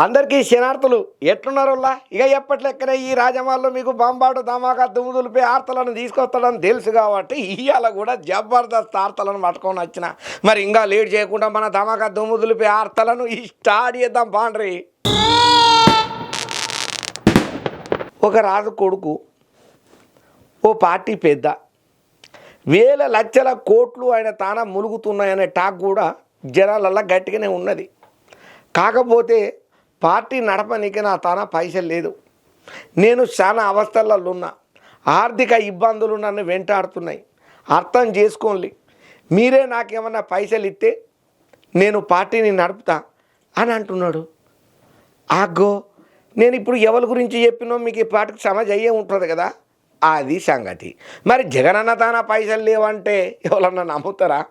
అందరికీ శనార్థులు ఎట్లున్నారులా ఇక ఎప్పట్లెక్కనే ఈ రాజమాల్లో మీకు బాంబాటు ధమాకా దుమ్ముదులిపి ఆర్తలను తీసుకొస్తాడని తెలుసు కాబట్టి ఇవాళ కూడా జబర్దస్త్ ఆర్తలను పట్టుకొని వచ్చిన మరి ఇంకా లేట్ చేయకుండా మన ధమాకా దుమ్ముదులిపి ఆర్తలను స్టార్ట్ చేద్దాం పాండ్రి. ఒక రాజు కొడుకు ఓ పార్టీ పెద్ద వేల లక్షల కోట్లు ఆయన తాన ములుగుతున్నాయనే టాక్ కూడా జనాలల్లా గట్టిగానే ఉన్నది. కాకపోతే పార్టీ నడపనీకి నా తాన పైసలు లేదు, నేను చాలా అవస్థలలో ఉన్నా, ఆర్థిక ఇబ్బందులు నన్ను వెంటాడుతున్నాయి, అర్థం చేసుకోండి, మీరే నాకేమన్నా పైసలు ఇస్తే నేను పార్టీని నడుపుతా అని అంటున్నాడు. ఆగో నేను ఇప్పుడు ఎవరి గురించి చెప్పినో మీకు ఈ పార్టీకి సమజ్ అయ్యే ఉంటుంది కదా, అది సంగతి. మరి జగనన్న తాన పైసలు లేవంటే ఎవరన్నా నమ్ముతారా?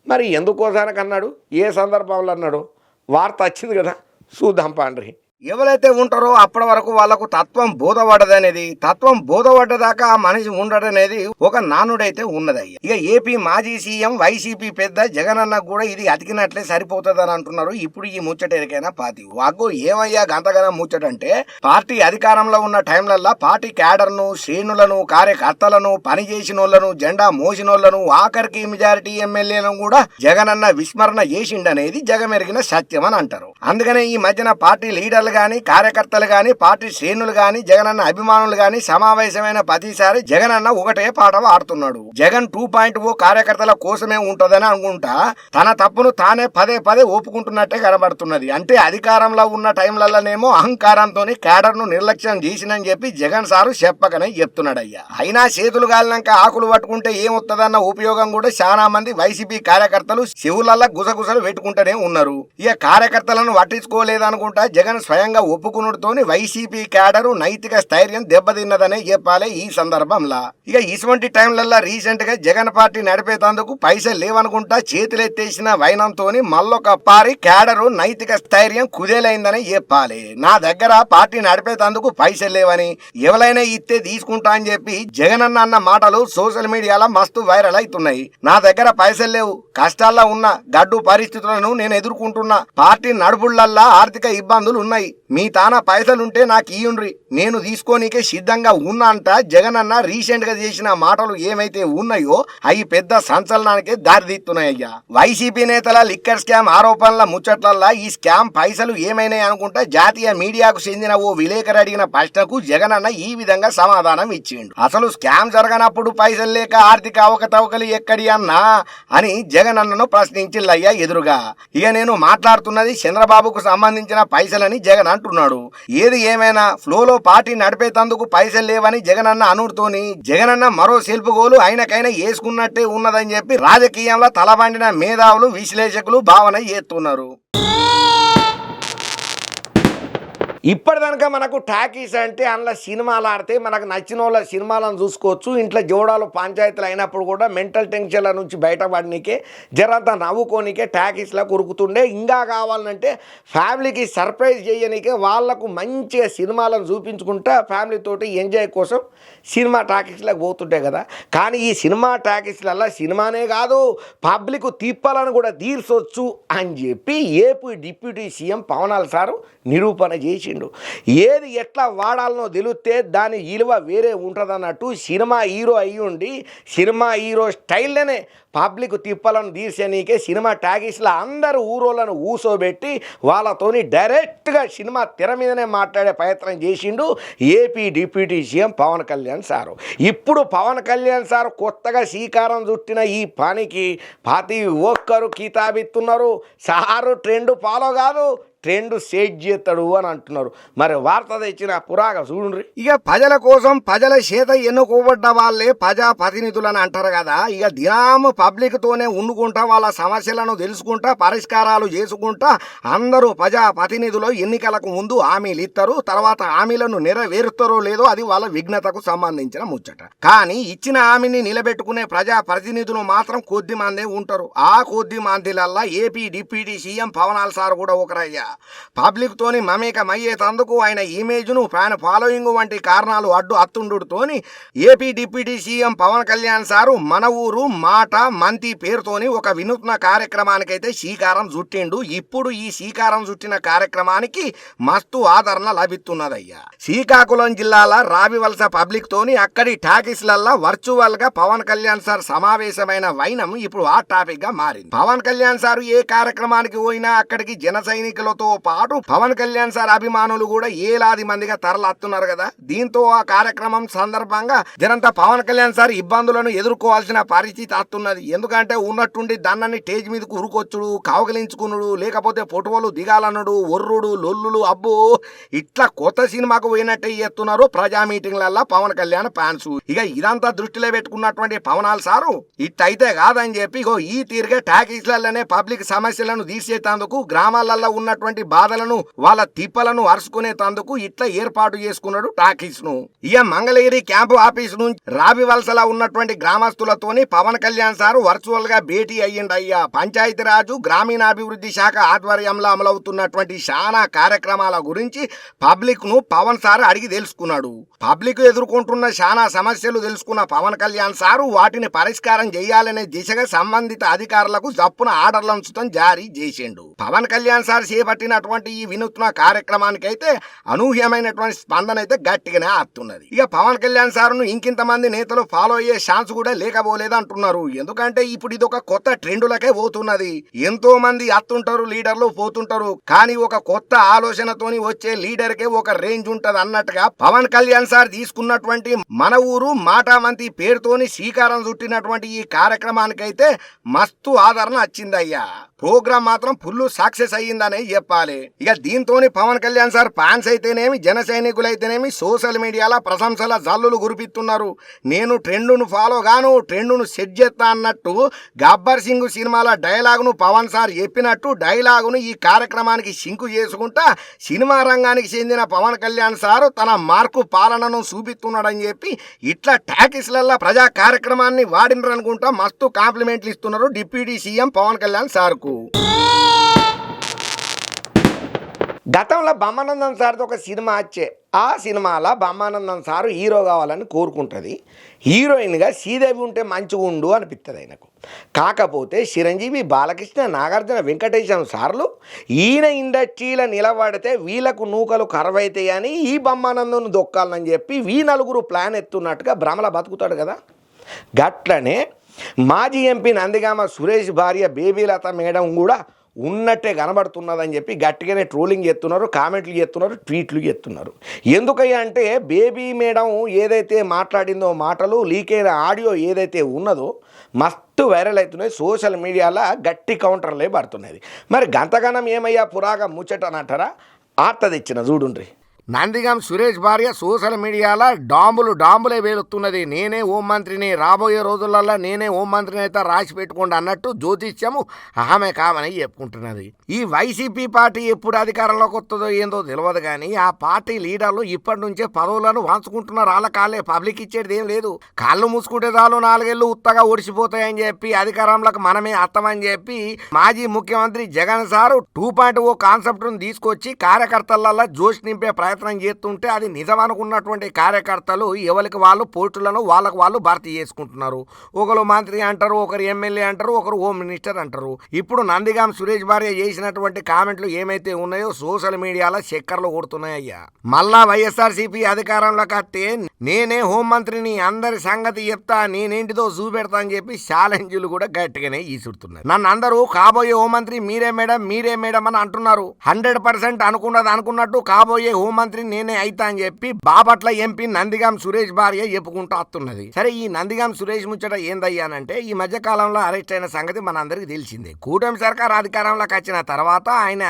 మరి ఎందుకోసానికి అన్నాడు, ఏ సందర్భంలో అన్నాడు, వార్త వచ్చింది కదా, చూద్దాం పాండ్రి. ఎవరైతే ఉంటారో అప్పటి వరకు వాళ్లకు తత్వం బోధపడ్డదనేది, తత్వం బోధపడ్డదాకా ఆ మనిషి ఉండడనేది ఒక నానుడైతే ఉన్నదయ్య. ఇక ఏపీ మాజీ సీఎం వైసీపీ పెద్ద జగనన్న కూడా ఇది అతికినట్లే సరిపోతుందని అంటున్నారు. ఇప్పుడు ఈ ముచ్చటేరికైనా పాతి వాగ్గు ఏమయ్యా గంతగనం ముచ్చటంటే, పార్టీ అధికారంలో ఉన్న టైంలల్లా పార్టీ క్యాడర్ను, శ్రేణులను, కార్యకర్తలను, పనిచేసిన వాళ్ళను, జెండా మోసినోళ్లను, ఆఖరికి మెజారిటీ ఎమ్మెల్యేలను కూడా జగనన్న విస్మరణ చేసిండనేది జగమెరిగిన సత్యం అని అంటారు. అందుకనే ఈ మధ్యన పార్టీ లీడర్ గాని, కార్యకర్తలు గాని, పార్టీ శ్రేణులు గాని, జగనన్న అభిమానులు గాని సమావేశమైన ప్రతిసారి జగనన్న ఒకటే పాట పాడుతున్నాడు. జగన్ 2.0 కార్యకర్తల కోసమే ఉంటదని అనుకుంటా తన తప్పును తానే పదే పదే ఒప్పుకుంటున్నట్టే కనబడుతున్నది. అంటే అధికారంలో ఉన్న టైంలలోనేమో అహంకారంతో క్యాడర్ ను నిర్లక్ష్యం చేసినని చెప్పి జగన్ సారు చెప్పకనే చెప్తున్నాడయ్యా. అయినా చేతులు గాలినాక ఆకులు పట్టుకుంటే ఏమొత్తదన్న ఉపయోగం కూడా చాలా మంది వైసీపీ కార్యకర్తలు శివులల్లా గుసగుసలు పెట్టుకుంటూనే ఉన్నారు. ఇక కార్యకర్తలను పట్టించుకోలేదనుకుంటా జగన్ స్వయంగా ఒప్పుకునుడుతోని వైసీపీ క్యాడరు నైతిక స్థైర్యం దెబ్బతిన్నదనే చెప్పాలి ఈ సందర్భంలో. ఇక ఇటువంటి టైంలల్లా రీసెంట్ గా జగన్ పార్టీ నడిపేతందుకు పైసలు లేవనుకుంటా చేతులెత్తేసిన వైనంతోని మళ్ళొక పారి క్యాడరు నైతిక స్థైర్యం కుదేలైందని చెప్పాలి. నా దగ్గర పార్టీ నడిపేతందుకు పైసలు లేవని, ఎవరైనా ఇస్తే తీసుకుంటా అని చెప్పి జగనన్న అన్న మాటలు సోషల్ మీడియాలో మస్తు వైరల్ అవుతున్నాయి. నా దగ్గర పైసలు లేవు, కష్టాల్లో ఉన్న గడ్డు పరిస్థితులను నేను ఎదుర్కొంటున్నా, పార్టీ నడుపుళ్లల్లా ఆర్థిక ఇబ్బందులు ఉన్నాయి, మీ తాన పైసలుంటే నాకు ఇయ్యుండ్రి, నేను తీసుకోనికే సిద్ధంగా ఉన్నా అంట జగనన్న రీసెంట్ గా చేసిన మాటలు ఏమైతే ఉన్నాయో అవి పెద్ద సంచలనానికే దారితీస్తున్నాయ్యా. వైసీపీ నేతల లిక్కర్ స్కామ్ ఆరోపణల ముచ్చట్లల్లా ఈ స్కామ్ పైసలు ఏమైనాయి అనుకుంటా జాతీయ మీడియాకు చెందిన ఓ విలేకరు అడిగిన ప్రశ్నకు జగనన్న ఈ విధంగా సమాధానం ఇచ్చిండు. అసలు స్కామ్ జరగనప్పుడు పైసలు లేక ఆర్థిక అవకతవకలు ఎక్కడి అన్నా అని జగనన్నను ప్రశ్నించిల్లయ్యా ఎదురుగా. ఇక నేను మాట్లాడుతున్నది చంద్రబాబుకు సంబంధించిన పైసలని జగన్ అంటున్నాడు. ఏది ఏమైనా ఫ్లోలో పార్టీ నడిపేతందుకు పైసలు లేవని జగనన్న అనుడుతోని జగనన్న మరో సెల్ఫ్ గోలు ఆయనకైనా వేసుకున్నట్టే ఉన్నదని చెప్పి రాజకీయంలో తలబండిన మేధావులు, విశ్లేషకులు భావన చేస్తున్నారు. ఇప్పటిదానిక మనకు టాకీస్ అంటే అందులో సినిమాలు ఆడితే మనకు నచ్చిన వాళ్ళ సినిమాలను చూసుకోవచ్చు. ఇంట్లో జోడాలు పంచాయతీలు అయినప్పుడు కూడా మెంటల్ టెన్షన్ల నుంచి బయటపడనికే జరంతా నవ్వుకోనికే టాకీస్లో ఉరుకుతుండే. ఇంకా కావాలంటే ఫ్యామిలీకి సర్ప్రైజ్ చేయనికే వాళ్లకు మంచిగా సినిమాలను చూపించుకుంటా ఫ్యామిలీతోటి ఎంజాయ్ కోసం సినిమా టాకీస్లకు పోతుంటాయి కదా. కానీ ఈ సినిమా టాకీస్లల్లో సినిమానే కాదు పబ్లిక్ తిప్పాలని కూడా తీర్చొచ్చు అని చెప్పి ఏపీ డిప్యూటీ సీఎం పవనాల్ సారు నిరూపణ చేసిండు. ఏది ఎట్లా వాడాలనో తెలిస్తే దాని విలువ వేరే ఉంటుందన్నట్టు సినిమా హీరో అయ్యుండి సినిమా హీరో స్టైల్లోనే పబ్లిక్ తిప్పలను తీర్చనీకే సినిమా టాకీస్లో అందరూ ఊరోళ్ళను ఊసోబెట్టి వాళ్ళతోని డైరెక్ట్గా సినిమా తెర మీదనే మాట్లాడే ప్రయత్నం చేసిండు AP deputy CM Pawan Kalyan sir. ఇప్పుడు పవన్ కళ్యాణ్ సారు కొత్తగా శ్రీకారం చుట్టిన ఈ పనికి ప్రతి ఒక్కరు కితాబిస్తున్నారు. సారు ట్రెండ్ ఫాలో కాదు, ట్రెండ్ సెట్ చేస్తాడు అని అంటున్నారు. మరి వార్త తెచ్చిన పురాగా చూడండి. ఇక ప్రజల కోసం ప్రజల చేత ఎన్నుకోబడ్డ వాళ్ళే ప్రజా ప్రతినిధులని అంటారు కదా. ఇక దినాము పబ్లిక్ తోనే ఉండుకుంటా వాళ్ళ సమస్యలను తెలుసుకుంటా పరిష్కారాలు చేసుకుంటా అందరూ ప్రజా ప్రతినిధులు ఎన్నికలకు ముందు హామీలు ఇస్తారు. తర్వాత హామీలను నెరవేరుస్తారో లేదో అది వాళ్ళ విఘ్నతకు సంబంధించిన ముచ్చట. కానీ ఇచ్చిన హామీని నిలబెట్టుకునే ప్రజా ప్రతినిధులు మాత్రం కొద్ది మందే ఉంటారు. ఆ కొద్ది మందిలల్లా ఏపీ డిప్యూటీ సీఎం పవనాల్ సార్ కూడా ఒకరయ్యా. పబ్లిక్ తోని మమేకమయ్యేతందుకు ఆయన ఇమేజ్ను ఫ్యాన్ ఫాలోయింగ్ వంటి కారణాలు అడ్డు అత్తుండుతోని AP deputy CM Pawan Kalyan sir మన ఊరు మాట మంతి పేరుతోని ఒక వినూత్న కార్యక్రమానికైతే శ్రీకారం చుట్టిండు. ఇప్పుడు ఈ శ్రీకారం చుట్టిన కార్యక్రమానికి మస్తు ఆదరణ లభిస్తున్నదయ్యా. శ్రీకాకుళం జిల్లాల రావివలస పబ్లిక్ తోని అక్కడి టాకీస్లల్లా వర్చువల్ గా పవన్ కళ్యాణ్ సార్ సమావేశమైన వైనం ఇప్పుడు ఆ టాపిక్ గా మారింది. పవన్ కళ్యాణ్ సార్ ఏ కార్యక్రమానికి పోయినా అక్కడికి జన సైనికులతో పాటు పవన్ కళ్యాణ్ సార్ అభిమానులు కూడా ఏలాది మందిగా తరలత్తున్నారు కదా. దీంతో ఆ కార్యక్రమం సందర్భంగా జనంతా పవన్ కళ్యాణ్ సార్ ఇబ్బందులను ఎదుర్కోవాల్సిన పరిస్థితి వస్తున్నది. ఎందుకంటే ఉన్నట్టుండి దన్నని టేజ్ మీదకు ఉరుకొచ్చుడు, కావగలించుకునుడు, లేకపోతే ఫోటోలు దిగాలనుడు, ఒర్రుడు, లొల్లులు, అబ్బో ఇట్లా కొత్త సినిమాకు పోయినట్టే చేస్తున్నారు ప్రజా మీటింగ్లల్లా పవన్ కళ్యాణ్ ఫ్యాన్స్. ఇక ఇదంతా దృష్టిలో పెట్టుకున్నటువంటి పవనాల్ సారు ఇట్టయితే కాదని చెప్పి ఇగో ఈ తీరుగా టాకీస్లలోనే పబ్లిక్ సమస్యలను తీసేటందుకు, గ్రామాలలో ఉన్నటువంటి బాధలను వాళ్ళ తిప్పలను అరుచుకునేటందుకు ఇట్లా ఏర్పాటు చేసుకున్నాడు టాకీస్ ను. ఇక మంగళగిరి క్యాంపు ఆఫీస్ నుంచి రావివలసలా ఉన్నటువంటి గ్రామస్తులతోని పవన్ కళ్యాణ్ సారు వర్చువల్ గా భేటీ అయ్యిండయ్యా. పంచాయతీరాజు గ్రామీణాభివృద్ధి శాఖ ఆధ్వర్యంలో అమలవుతున్నటువంటి చాలా కార్యక్రమాల గురించి పబ్లిక్ ను పవన్ సార్ అడిగి తెలుసుకున్నాడు. పబ్లిక్ ఎదుర్కొంటున్న చాలా సమస్యలు తెలుసుకున్న పవన్ కళ్యాణ్ సారు వాటిని పరిష్కారం చేయాలనే దిశగా సంబంధిత అధికారులకు జప్పున ఆర్డర్లను జారీ చేసిండు. పవన్ కళ్యాణ్ సార్ చేపట్టినటువంటి ఈ వినూత్న కార్యక్రమానికైతే అనూహ్యమైనటువంటి స్పందన అయితే గట్టిగానే ఆస్తున్నది. ఇక పవన్ కళ్యాణ్ సార్ను ఇంకింతమంది నేతలు ఫాలో అయ్యే ఛాన్స్ కూడా లేకపోలేదు అంటున్నారు. ఎందుకంటే ఇప్పుడు ఇది ఒక కొత్త ట్రెండులకే పోతున్నది. ఎంతో మంది అత్తుంటారు, లీడర్లు పోతుంటారు, కానీ ఒక కొత్త ఆలోచనతోని వచ్చే లీడర్ కే ఒక రేంజ్ ఉంటది అన్నట్టుగా పవన్ కళ్యాణ్ సార్ తీసుకున్నటువంటి మన ఊరు మాట మంతి పేరుతోని శ్రీకారం చుట్టినటువంటి ఈ కార్యక్రమానికైతే మస్తు ఆదరణ వచ్చిందయ్యా. ప్రోగ్రామ్ మాత్రం ఫుల్ సక్సెస్ అయ్యిందనే చెప్పాలి. ఇక దీంతోని పవన్ కళ్యాణ్ సార్ ఫ్యాన్స్ అయితేనేమి, జన సైనికులైతేనేమి సోషల్ మీడియాలో ప్రశంసల జల్లులు గురిపిస్తున్నారు. నేను ట్రెండును ఫాలో గాను, ట్రెండును సెట్ చేస్తా అన్నట్టు గబ్బర్ సింగ్ సినిమాల డైలాగును పవన్ సార్ చెప్పినట్టు డైలాగును ఈ కార్యక్రమానికి సింకు చేసుకుంటా సినిమా రంగానికి చెందిన పవన్ కళ్యాణ్ సార్ తన మార్కు పాలనను చూపిస్తున్నాడని చెప్పి ఇట్లా టాకీస్లల్లా ప్రజా కార్యక్రమాన్ని వాడినరనుకుంటా మస్తు కాంప్లిమెంట్లు ఇస్తున్నారు డిప్యూటీ సీఎం పవన్ కళ్యాణ్ సార్కు. గతంలో బ్రహ్మానందం సార్తో ఒక సినిమా వచ్చే, ఆ సినిమాలో బ్రహ్మానందం సారు హీరో కావాలని కోరుకుంటుంది. హీరోయిన్గా శ్రీదేవి ఉంటే మంచిగా ఉండు అనిపిస్తుంది ఆయనకు. కాకపోతే చిరంజీవి, బాలకృష్ణ, నాగార్జున, వెంకటేశం సార్లు ఈయన ఇండస్ట్రీలో నిలబడితే వీళ్ళకు నూకలు కరవైతాయి అని ఈ బ్రహ్మానందం దొక్కాలని చెప్పి వీ నలుగురు ప్లాన్ ఎత్తున్నట్టుగా భ్రమల బతుకుతాడు కదా. గట్లనే మాజీ ఎంపీ నందిగామ సురేష్ భార్య బేబీలత మేడం కూడా ఉన్నట్టే కనబడుతున్నదని చెప్పి గట్టిగానే ట్రోలింగ్ చేస్తున్నారు, కామెంట్లు చేస్తున్నారు, ట్వీట్లు చేస్తున్నారు. ఎందుకయ్యా అంటే బేబీ మేడం ఏదైతే మాట్లాడిందో మాటలు, లీక్ అయిన ఆడియో ఏదైతే ఉన్నదో మస్తు వైరల్ అవుతున్నాయి. సోషల్ మీడియాలో గట్టి కౌంటర్లే పడుతున్నది. మరి గంతగనం ఏమయ్యా పురాగా ముచ్చటనంటారా? ఆర్త తెచ్చిన చూడుండ్రి. నందిగం సురేష్ భార్య సోషల్ మీడియాలో డాంబులే వేలుతున్నది. నేనే హోంమంత్రిని, రాబోయే రోజులలో నేనే హోంమంత్రిని అయితే రాసి పెట్టుకోండి అన్నట్టు జ్యోతిష్యము ఆమె కామని చెప్పుకుంటున్నది. ఈ వైసీపీ పార్టీ ఎప్పుడు అధికారంలోకి వస్తుందో ఏందో తెలియదు, కానీ ఆ పార్టీ లీడర్లు ఇప్పటి నుంచే పదవులను వాంచుకుంటున్నారు. వాళ్ళ కాళ్ళే, పబ్లిక్ ఇచ్చేది ఏం లేదు. కాళ్ళు మూసుకుంటే చాలు 4 ఏళ్ళు ఉత్తగా ఓడిసిపోతాయని చెప్పి అధికారంలోకి మనమే అత్తమని చెప్పి మాజీ ముఖ్యమంత్రి జగన్ సారు 2.0 కాన్సెప్ట్ను తీసుకొచ్చి కార్యకర్తలలో జోష్ నింపే ప్రయత్నం చేస్తుంటే అది నిజం అనుకున్నటువంటి కార్యకర్తలు ఎవరికి వాళ్ళు పోస్టులను వాళ్ళకు వాళ్ళు భర్తీ చేసుకుంటున్నారు. ఒకరు మంత్రి అంటారు, ఒకరు ఎమ్మెల్యే అంటారు, ఒకరు హోమ్ మినిస్టర్ అంటారు. ఇప్పుడు నందిగాం సురేష్ భార్య చేసినటువంటి కామెంట్లు ఏమైతే ఉన్నాయో సోషల్ మీడియాలో చక్కర్లు కొడుతున్నాయ్యా. మళ్ళా వైఎస్ఆర్సీపీ అధికారంలోకి వస్తే నేనే హోంమంత్రిని, అందరి సంగతి చెప్తా, నేనేంటిదో చూపెడతా అని చెప్పి ఛాలెంజ్లు కూడా గట్టిగానే ఈసుడుతున్నారు. నన్ను అందరూ కాబోయే హోంమంత్రి మీరే మేడం అని అంటున్నారు. 100% అనుకున్నది అనుకున్నట్టు కాబోయే హోంమంత్రి నేనే అయితా అని చెప్పి బాపట్ల ఎంపీ నందిగాం సురేష్ భార్య చెప్పుకుంటూ వస్తున్నది. సరే, ఈ నందిగాం సురేష్ ముచ్చట ఏందయ్యానంటే ఈ మధ్య కాలంలో అరెస్ట్ అయిన సంగతి మనందరికి తెలిసిందే. కూటమి సర్కార్ అధికారంలోకి వచ్చిన తర్వాత ఆయన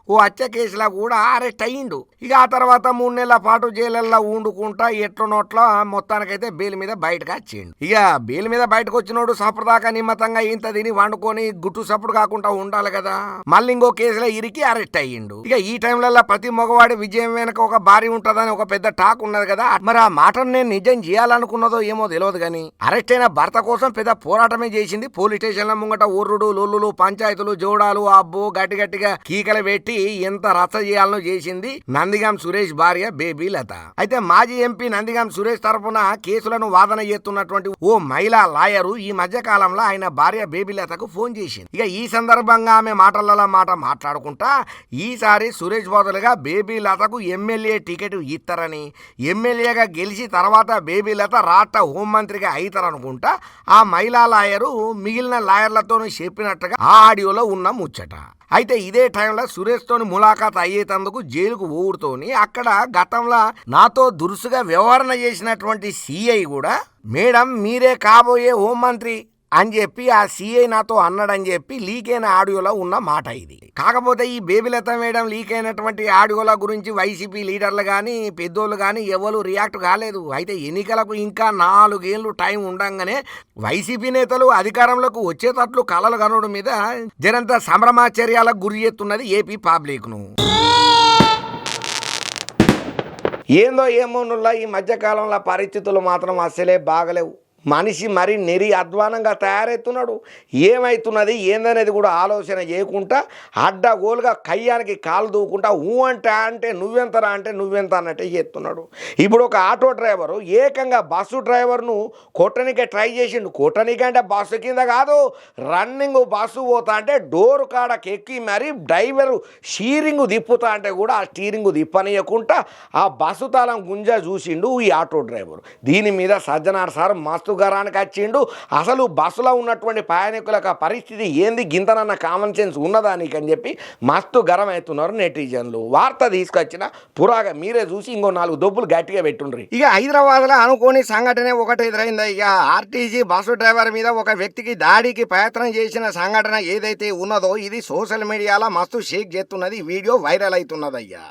ఓ హత్య కేసులో కూడా అరెస్ట్ అయ్యిండు. ఇక ఆ తర్వాత 3 నెలల పాటు జైలల్లో ఉండుకుంటా ఎట్లనోట్ల మొత్తానికైతే బెయిల్ మీద బయటకు వచ్చిండు. ఇక బెయిల్ మీద బయటకు వచ్చినోడు సపదాకా నిమ్మతంగా ఇంత తిని వండుకొని గుట్టు సప్పుడు కాకుండా ఉండాలి కదా. మళ్ళీ ఇంకో కేసులో ఇరికి అరెస్ట్ అయ్యిండు. ఇక ఈ టైంలలో ప్రతి మగవాడి విజయం వెనక ఒక భార్య ఉంటుందని ఒక పెద్ద టాక్ ఉన్నది కదా. మరి ఆ మాటను నేను నిజం చేయాలనుకున్నదో ఏమో తెలియదు, కానీ అరెస్ట్ అయిన భర్త కోసం పెద్ద పోరాటమే చేసింది. పోలీస్ స్టేషన్ల ముంగట ఊర్రుడు, లొల్లులు, పంచాయతీలు, జోడాలు, అబ్బో గట్టిగా కీకలు పెట్టి ఎంత రచ్చ చేయాలనో చేసింది నందిగాం సురేష్ భార్య బేబీ లత. అయితే మాజీ ఎంపీ నందిగాం సురేష్ తరపున కేసులను వాదన చేస్తున్నటువంటి ఓ మహిళా లాయరు ఈ మధ్య కాలంలో ఆయన భార్య బేబీ లతకు ఫోన్ చేసింది. ఇక ఈ సందర్భంగా ఆమె మాటల మాట మాట్లాడుకుంటా ఈసారి సురేష్ బదులుగా బేబీ లతకు ఎమ్మెల్యే టికెట్ ఇస్తారని, ఎమ్మెల్యేగా గెలిచి తర్వాత బేబీ లత రాష్ట్ర హోంమంత్రిగా అవుతారనుకుంటా ఆ మహిళా లాయరు మిగిలిన లాయర్లతో చెప్పినట్టుగా ఆ ఆడియోలో ఉన్న ముచ్చట. అయితే ఇదే టైంలో సురేష్ తోని ములాఖాత్ అయ్యేటందుకు జైలుకు ఊరుతోని అక్కడ గతంలో నాతో దురుసుగా వ్యవహరణ చేసినటువంటి సిఐ కూడా మేడం మీరే కాబోయే హోంమంత్రి అని చెప్పి ఆ సిఐ నాతో అన్నాడని చెప్పి లీక్ అయిన ఆడియోలో ఉన్న మాట ఇది. కాకపోతే ఈ బేబీలత మేడం లీక్ అయినటువంటి ఆడియోల గురించి వైసీపీ లీడర్లు కానీ పెద్దోళ్ళు కానీ ఎవరు రియాక్ట్ కాలేదు. అయితే ఎన్నికలకు ఇంకా 4 ఏళ్ళు టైం ఉండంగానే వైసీపీ నేతలు అధికారంలోకి వచ్చేటట్లు కలలు కనడం మీద జరంత సంభ్రమాచర్యాలకు గురి చేస్తున్నది ఏపీ పబ్లిక్ను. ఏందో ఏమోనుల్లా ఈ మధ్యకాలంలో పరిస్థితులు మాత్రం అసలే బాగలేవు. మనిషి మరి నెరి అధ్వానంగా తయారవుతున్నాడు. ఏమవుతున్నది ఏందనేది కూడా ఆలోచన చేయకుండా అడ్డగోలుగా కయ్యానికి కాలు దూకుంటా అంటే నువ్వెంతరా అంటే నువ్వెంత అన్నట్టే చేస్తున్నాడు. ఇప్పుడు ఒక ఆటో డ్రైవరు ఏకంగా బస్సు డ్రైవర్ను కొట్టనికే ట్రై చేసిండు. కొట్టనికంటే బస్సు కింద కాదు, రన్నింగ్ బస్సు పోతా అంటే డోరు కాడకి ఎక్కి మరి డ్రైవరు స్టీరింగ్ తిప్పుతా అంటే కూడా ఆ స్టీరింగ్ తిప్పనీయకుండా ఆ బస్సు తాళం గుంజ చూసిండు ఈ ఆటో డ్రైవరు. దీని మీద సజ్జనార్ సార్ మస్తు గరానికి వచ్చిండు. అసలు బస్సులో ఉన్నటువంటి ప్రయాణికులకు పరిస్థితి ఏంది, గింతనన్న కామన్ సెన్స్ ఉన్నదా నీకని చెప్పి మస్తు గరం అవుతున్నారు నెటిజన్లు. వార్త తీసుకొచ్చిన పురాగా మీరే చూసి ఇంకో 4 దొబ్బులు గట్టిగా పెట్టుండ్రి. ఇక హైదరాబాద్ లో అనుకోని సంఘటన ఒకటి ఎదురైంది. ఇక ఆర్టీసీ బస్సు డ్రైవర్ మీద ఒక వ్యక్తికి దాడికి ప్రయత్నం చేసిన సంఘటన ఏదైతే ఉన్నదో ఇది సోషల్ మీడియాలో మస్తు షేక్ చేస్తున్నది. వీడియో వైరల్ అవుతున్నదయ్యా.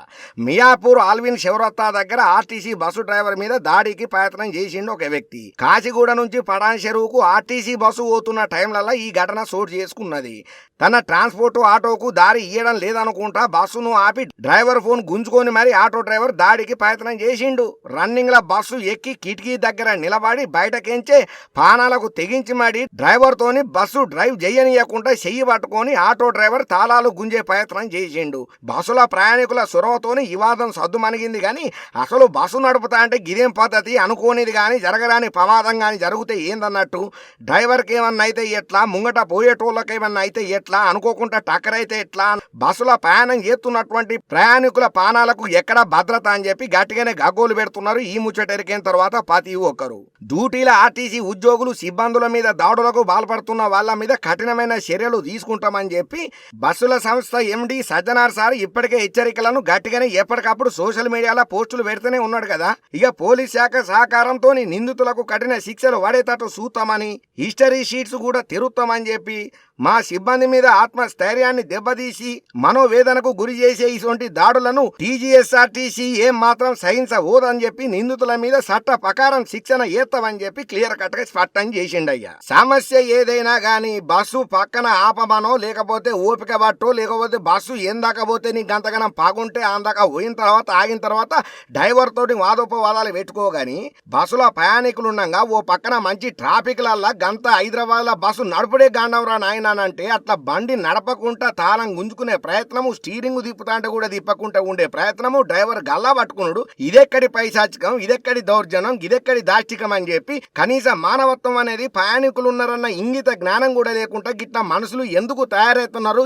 మియాపూర్ ఆల్విన్ శివరత్త దగ్గర ఆర్టీసీ బస్సు డ్రైవర్ మీద దాడికి ప్రయత్నం చేసిండు ఒక వ్యక్తి. కాచిగూడ నుంచి పడాన్ చెరువుకు ఆర్టీసీ బస్సు పోతున్న టైంలలో ఈ ఘటన చోటు చేసుకున్నది. తన ట్రాన్స్పోర్ట్ ఆటోకు దారి ఇయ్యడం లేదనుకుంటా బస్సును ఆపి డ్రైవర్ ఫోన్ గుంజుకొని మరి ఆటో డ్రైవర్ దాడికి ప్రయత్నం చేసిండు. రన్నింగ్ లో బస్సు ఎక్కి కిటికీ దగ్గర నిలబడి బయటకెంచే పానాలకు తెగించి మరి డ్రైవర్ తోని బస్సు డ్రైవ్ చేయనీయకుండా చెయ్యి పట్టుకొని ఆటో డ్రైవర్ తాళాలు గుంజే ప్రయత్నం చేసిండు. బస్సుల ప్రయాణికుల సురవతోని వివాదం సద్దుమణిగింది. కానీ అసలు బస్సు నడుపుతా అంటే గిదేం పద్ధతి, అనుకోనిది కానీ జరగరాని ప్రమాదం కానీ జరిగితే ఏందన్నట్టు, డ్రైవర్కి ఏమన్నా అయితే ఎట్లా, ముంగట పోయేటోళ్ళకి ఏమన్నా అయితే ఎట్లా, అనుకోకుండా టక్కర్ అయితే ఎట్లా, బస్సుల ప్రయాణం చేస్తున్నటువంటి ప్రయాణికుల పానాలకు ఎక్కడ భద్రత అని చెప్పి గట్టిగానే గగ్గోలు పెడుతున్నారు. ఈ ముచ్చటెరికైన తర్వాత ప్రతి ఒక్కరు డ్యూటీల ఆర్టీసీ ఉద్యోగులు సిబ్బందుల మీద దాడులకు బాల్పడుతున్న వాళ్ళ మీద కఠినమైన చర్యలు తీసుకుంటామని చెప్పి బస్సుల సంస్థ ఎండి సజ్జనార్ సార్ ఇప్పటికే హెచ్చరికలను గట్టిగానే ఎప్పటికప్పుడు సోషల్ మీడియాలో పోస్టులు పెడుతూనే ఉన్నాడు కదా. ఇక పోలీస్ శాఖ సహకారంతో నిందితులకు కఠిన శిక్షలు పడేటట్టు చూస్తామని, హిస్టరీ షీట్స్ కూడా తిరుగుతామని చెప్పి మా సిబ్బంది మీద ఆత్మస్థైర్యాన్ని దెబ్బతీసి మనోవేదనకు గురి చేసే ఇటువంటి దాడులను టీజీఎస్ఆర్టీసీ ఏం మాత్రం సహించబోదని చెప్పి నిందితుల మీద చట్ట ప్రకారం శిక్షణ ఏత్తమని చెప్పి క్లియర్ కట్ గా స్పష్టం చేసిండయ్యా. సమస్య ఏదైనా గానీ బస్సు పక్కన ఆపమనో, లేకపోతే ఓపిక పట్టో, లేకపోతే బస్సు ఎందాక పోతే నీకు అంతగానం పాగుంటే అందాక పోయిన తర్వాత ఆగిన తర్వాత డ్రైవర్ తోటి వాదోపవాదాలు పెట్టుకోగాని బస్సులో ప్రయాణికులు ఉండగా ఓ పక్కన మంచి ట్రాఫిక్ లల్లా గంత హైదరాబాద్ లో బస్సు నడుపుడే గాండంరా నాయనంటే అట్లా బండి నడపకుండా తాళం గుంజుకునే ప్రయత్నము, స్టీరింగ్ తిప్పుతా అంటే కూడా తిప్పకుండా ఉండే ప్రయత్నము, డ్రైవర్ గల్లా పట్టుకున్నాడు. ఇదెక్కడి పైశాచికం, ఇదెక్కడి దౌర్జన్యం, ఇదెక్కడి దాష్టికం అని చెప్పి కనీస మానవత్వం అనేది ప్రయాణికులు ఉన్నారన్న ఇంగిత జ్ఞానం కూడా లేకుండా గిట్ల మనుషులు ఎందుకు తయారవుతున్నారు,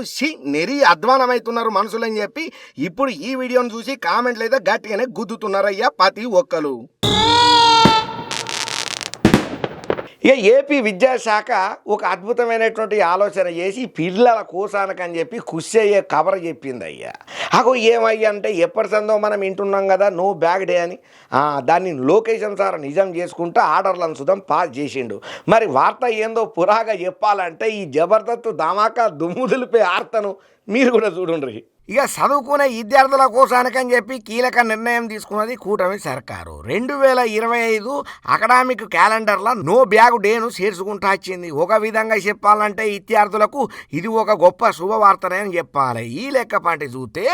నెరి అధ్వానమవుతున్నారు మనుషులు అని చెప్పి ఇప్పుడు ఈ వీడియోను చూసి కామెంట్లు అయితే గట్టిగానే గుద్దుతున్నారయ్యా ప్రతి ఒక్కరు. ఇక ఏపీ విద్యాశాఖ ఒక అద్భుతమైనటువంటి ఆలోచన చేసి పిల్లల కోసానికని చెప్పి ఖుషి అయ్యే కబర్ చెప్పింది అయ్యా. అగో ఏమయ్యా అంటే ఎప్పటి సందో మనం వింటున్నాం కదా నో బ్యాగ్ డే అని, దాన్ని లొకేషన్ సార్ నిజం చేసుకుంటూ ఆర్డర్లను సుధం పాస్ చేసిండు. మరి వార్త ఏందో పురాగా చెప్పాలంటే ఈ జబర్దస్త్ ధమాకా దుమ్ము దులిపే వార్తను మీరు కూడా చూడండి. ఇక చదువుకునే విద్యార్థుల కోసానికని చెప్పి కీలక నిర్ణయం తీసుకున్నది కూటమి సర్కారు. 2025 అకాడమిక్ క్యాలెండర్లో నో బ్యాగ్ డేను చేర్చుకుంటూ వచ్చింది. ఒక విధంగా చెప్పాలంటే విద్యార్థులకు ఇది ఒక గొప్ప శుభవార్తనే అని చెప్పాలి. ఈ లెక్కపాటి చూస్తే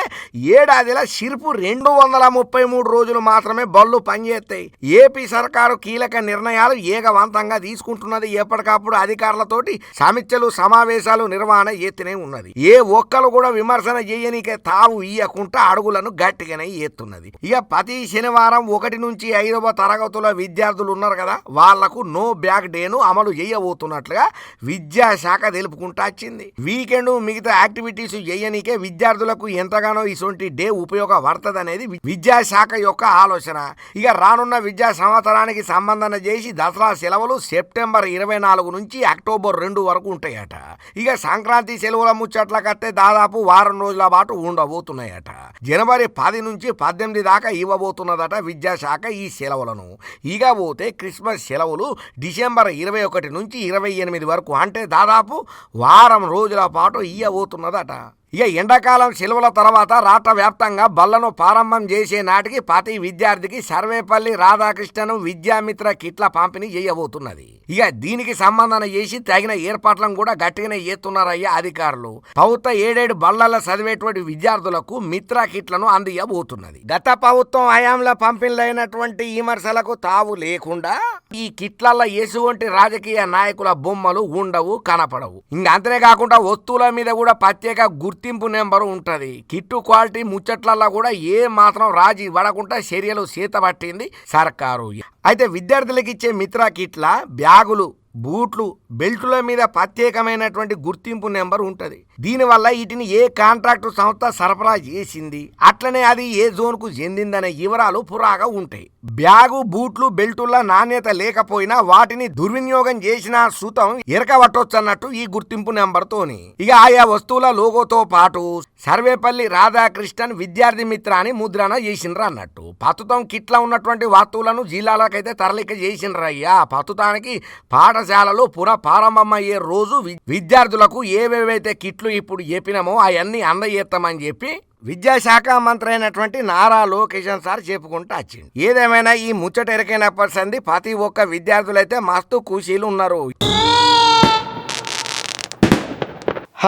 ఏడాదిలో సిర్పు 233 రోజులు మాత్రమే బళ్ళు పనిచేస్తాయి. ఏపీ సర్కారు కీలక నిర్ణయాలు ఏకవంతంగా తీసుకుంటున్నది. ఎప్పటికప్పుడు అధికారులతోటి సమీక్షలు సమావేశాలు నిర్వహణ ఎత్తునే ఉన్నది. ఏ ఒక్కరు కూడా విమర్శన చేయని చేయనీకే తావు ఇయ్యకుండా అడుగులను గట్టిగానే ఎత్తున్నది. ఇక ప్రతి శనివారం 1 నుంచి 5వ తరగతుల విద్యార్థులు ఉన్నారు కదా, వాళ్లకు నో బ్యాగ్ డేను అమలు చేయబోతున్నట్లుగా విద్యాశాఖ తెలుపుకుంటా వచ్చింది. వీకెండ్ మిగతా యాక్టివిటీస్ చేయనీకే విద్యార్థులకు ఎంతగానో ఇటువంటి డే ఉపయోగపడుతుంది విద్యాశాఖ యొక్క ఆలోచన. ఇక రానున్న విద్యా సంవత్సరానికి సంబంధన చేసి దసరా సెలవులు సెప్టెంబర్ 24 నుంచి అక్టోబర్ 2 వరకు ఉంటాయట. ఇక సంక్రాంతి సెలవుల ముచ్చట్లకైతే దాదాపు వారం రోజుల పాటు ఉండబోతున్నాయట. జనవరి 10 నుంచి 18 దాకా ఇవ్వబోతున్నదట విద్యాశాఖ ఈ సెలవులను. ఇక పోతే క్రిస్మస్ సెలవులు డిసెంబర్ 21 నుంచి 28 వరకు, అంటే దాదాపు వారం రోజుల పాటు ఇవ్వబోతున్నదట. ఇక ఎండాకాలం సెలవుల తర్వాత రాష్ట్ర వ్యాప్తంగా బళ్లను ప్రారంభం చేసే నాటికి ప్రతి విద్యార్థికి సర్వేపల్లి రాధాకృష్ణను విద్యామిత్ర కిట్ల పంపిణీ చేయబోతున్నది. ఇక దీనికి సంబంధన చేసి తగిన ఏర్పాట్లను కూడా గట్టిగానే చేస్తున్నారయ్యా అధికారులు. ప్రభుత్వ 7 బళ్లల్లో చదివేటువంటి విద్యార్థులకు మిత్ర కిట్లను అందియబోతున్నది. గత ప్రభుత్వం హయాంలో పంపిణీలైనటువంటి విమర్శలకు తావు లేకుండా ఈ కిట్లల్లో ఎటువంటి రాజకీయ నాయకుల బొమ్మలు ఉండవు, కనపడవు. ఇంకా అంతనే కాకుండా వస్తువుల మీద కూడా ప్రత్యేక గుర్తింపు నెంబరు ఉంటది. కిట్టు క్వాలిటీ ముచ్చట్లల్లో కూడా ఏ మాత్రం రాజీ పడకుండా చర్యలు చేతబట్టింది సర్కారు. అయితే విద్యార్థులకు ఇచ్చే మిత్ర కిట్ల బ్యాగులు, బూట్లు, బెల్టుల మీద ప్రత్యేకమైనటువంటి గుర్తింపు నెంబర్ ఉంటుంది. దీనివల్ల వీటిని ఏ కాంట్రాక్టు సంస్థ సరఫరా చేసింది, అట్లనే అది ఏ జోన్కు చెందిందనే వివరాలు పురాగా ఉంటాయి. బ్యాగు, బూట్లు, బెల్టుల నాణ్యత లేకపోయినా వాటిని దుర్వినియోగం చేసిన సుతం ఎరకబట్టొచ్చు అన్నట్టు ఈ గుర్తింపు నెంబర్తోని. ఇక ఆయా వస్తువుల లోగోతో పాటు సర్వేపల్లి రాధాకృష్ణన్ విద్యార్థి మిత్ర అని ముద్రణ చేసిండ్రు అన్నట్టు. ప్రస్తుతం కిట్ల ఉన్నటువంటి వస్తువులను జిల్లాలకైతే తరలిక చేసిండ్రయ్యా. ప్రస్తుతానికి పాఠశాలలో ప్రారంభమయ్యే రోజు విద్యార్థులకు ఏవేవైతే కిట్లు ఇప్పుడు చెప్పినామో అవన్నీ అందజేస్తామని చెప్పి విద్యాశాఖ మంత్రి అయినటువంటి నారా లోకేష్ సార్ చెప్పుకుంటూ వచ్చింది. ఏదేమైనా ఈ ముచ్చట ఎరకైనప్పటి సంది ప్రతి ఒక్క విద్యార్థులైతే మస్తు ఖుషీలు ఉన్నారు.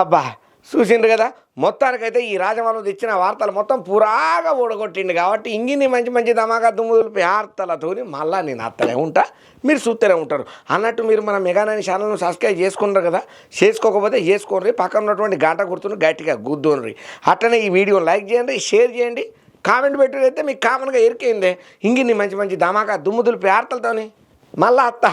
అబ్బా చూసిండ్రు కదా, మొత్తానికైతే ఈ రాజమౌళి తెచ్చిన వార్తలు మొత్తం పురాగా ఓడగొట్టిండు. కాబట్టి ఇంగిన్ని మంచి మంచి ధమాకా దుమ్ముదులు వార్తలతోని మళ్ళీ నేను అత్తనే ఉంటా, మీరు చూస్తూనే ఉంటారు అన్నట్టు. మీరు మన మెగానైన్ ఛానల్ను సబ్స్క్రైబ్ చేసుకుంటారు కదా, చేసుకోకపోతే చేసుకోండి. పక్కన ఉన్నటువంటి గంట గుర్తును గట్టిగా గుద్దోండ్రి. అట్లనే ఈ వీడియో లైక్ చేయండి, షేర్ చేయండి, కామెంట్ పెట్టినైతే మీకు కామన్గా ఎరికైందే ఇంగిన్ని మంచి మంచి ధమాకా దుమ్ముదులు వార్తలతోని మళ్ళా అత్త.